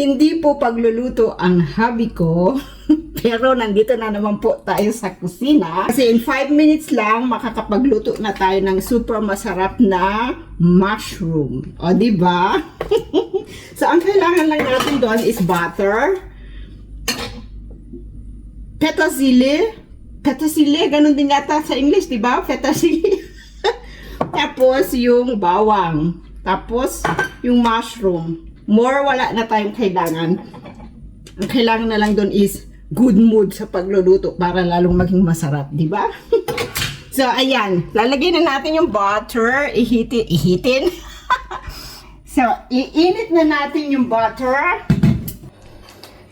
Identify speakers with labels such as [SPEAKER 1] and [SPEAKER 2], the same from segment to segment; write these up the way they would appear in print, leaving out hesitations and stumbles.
[SPEAKER 1] Hindi po pagluluto ang hobby ko, pero nandito na naman po tayo sa kusina. Kasi in 5 minutes lang, makakapagluto na tayo ng super masarap na mushroom. O, diba? So, ang kailangan lang natin doon is butter, petasile, ganun din yata sa English, diba? Petasile. Tapos, yung bawang. Tapos, yung mushroom. More, wala na tayong kailangan. Ang kailangan na lang doon is good mood sa pagluluto para lalong maging masarap, di ba? So, ayan. Lalagay na natin yung butter. Ihitin. So, iinit na natin yung butter.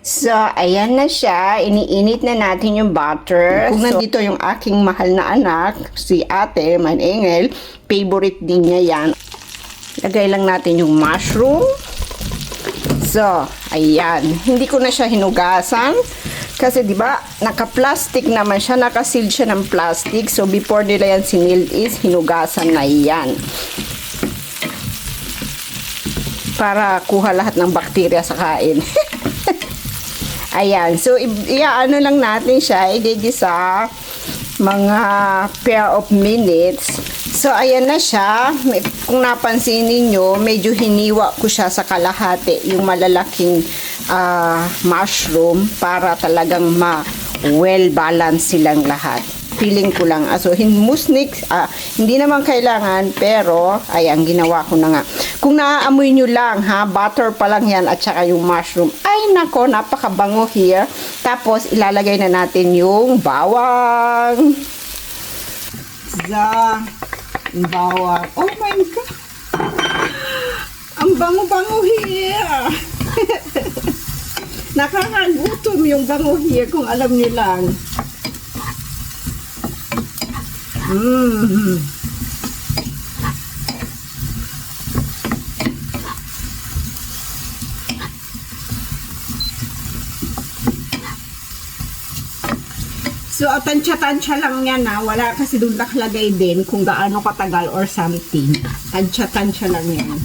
[SPEAKER 1] So, ayan na siya. Iniinit na natin yung butter. Kung nandito yung aking mahal na anak, si ate, man Engel, favorite din niya yan. Lagay lang natin yung mushroom. So, ayan. Hindi ko na siya hinugasan. Kasi, di ba, naka-plastic naman siya. Naka-sealed siya ng plastic. So, before nila yan sinilled is, hinugasan na yan. Para kuha lahat ng bakterya sa kain. Ayan. So, iaano lang natin siya. Igigisa mga pair of minutes. So, ayan na siya. Kung napansin ninyo, medyo hiniwa ko siya sa kalahati, yung malalaking mushroom, para talagang well-balanced silang lahat. Feeling ko lang. So, musnik, hindi naman kailangan, pero, ayan, ginawa ko na nga. Kung naaamoy nyo lang, ha, butter pa lang yan, at saka yung mushroom. Ay, nako, napakabango here. Tapos, ilalagay na natin yung bawang. Yung bawang. Oh my God! Ang bango-bango here! Nakakagutom yung bango here, kung alam niyo lang. So, tansya-tansya lang yan, ha. Wala kasi doon nakalagay din kung gaano katagal or something. Tansya-tansya lang yan.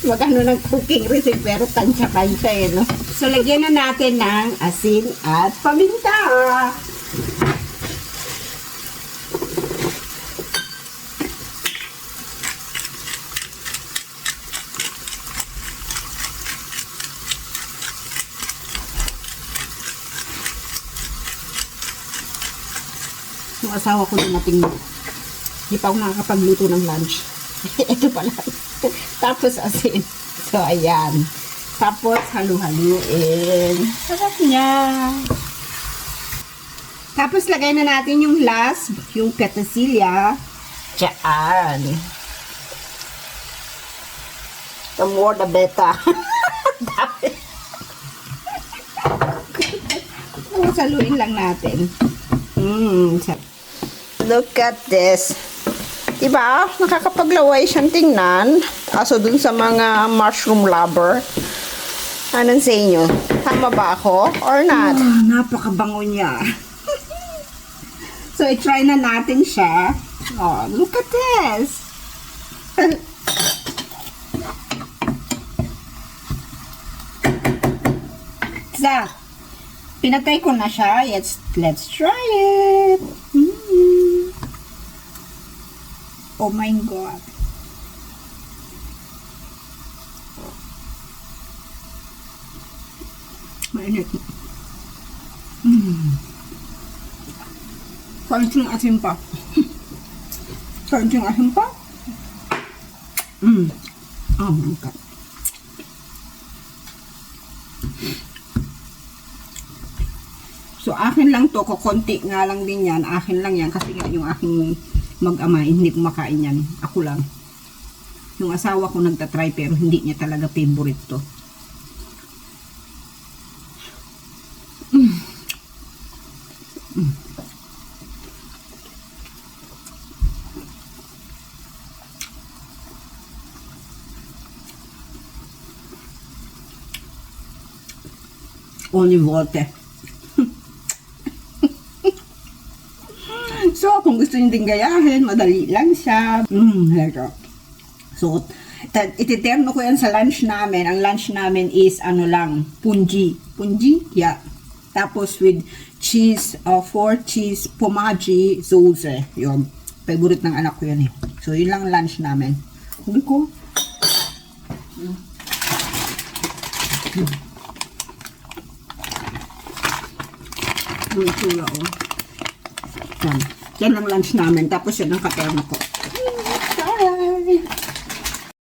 [SPEAKER 1] Magano ng cooking recipe, pero tansya-tansya eh, no? So, lagyan na natin ng asin at paminta. Yung asawa ko dumating na. Hindi pa ako nakakapagluto ng lunch. Ito pala. Tapos asin. So, ayan. Tapos, halu-haluin. Sarap niya. Tapos, lagay na natin yung last, yung petersilia. Diyan. The more, the better. Saluin lang natin. Look at this. Diba? Nakakapaglaway siyang tingnan. Aso dun sa mga mushroom lover. Anong sa inyo? Tama ba ako? Or not? Napakabango niya. So, i-try na natin siya. Oh, look at this. So, pinatay ko na siya. Let's try it. Oh my God. Mainit. Konting asin pa. Konting asin pa. Oh my God. So, akin lang to. Kukunti nga lang din yan. Akin lang yan. Kasi nga yung aking mag-ama, hindi kumakain yan. Ako lang. Yung asawa ko nagtatry pero hindi niya talaga favorite to. Only water. So, kung gusto nyo din gayahin, madali lang siya. So, Ititerno ko yan sa lunch namin. Ang lunch namin is ano lang, punji. Punji? Yeah. Tapos with cheese, 4 cheese, pomaji, sauce. Yun. Favorite ng anak ko yan eh. So, yun lang lunch namin. Huli ko. Yung tsura, oh. Yan. Yan ang lunch namin. Tapos yan ang katerno ko.